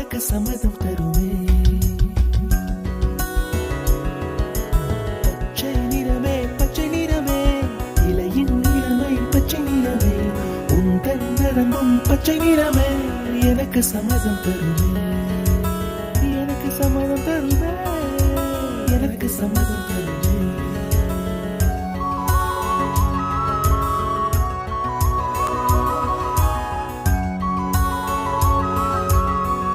எனக்கு சம்மதம் தருமே. பச்சை நிறமே பச்சை நிறமே, இலையின் நிறமை பச்சை நிறமே, உந்தன் நரம்பும் பச்சை நிறமே, எனக்கு சம்மதம் தருமே, எனக்கு சம்மதம் தருமே, எனக்கு சம்மதம் தருமே.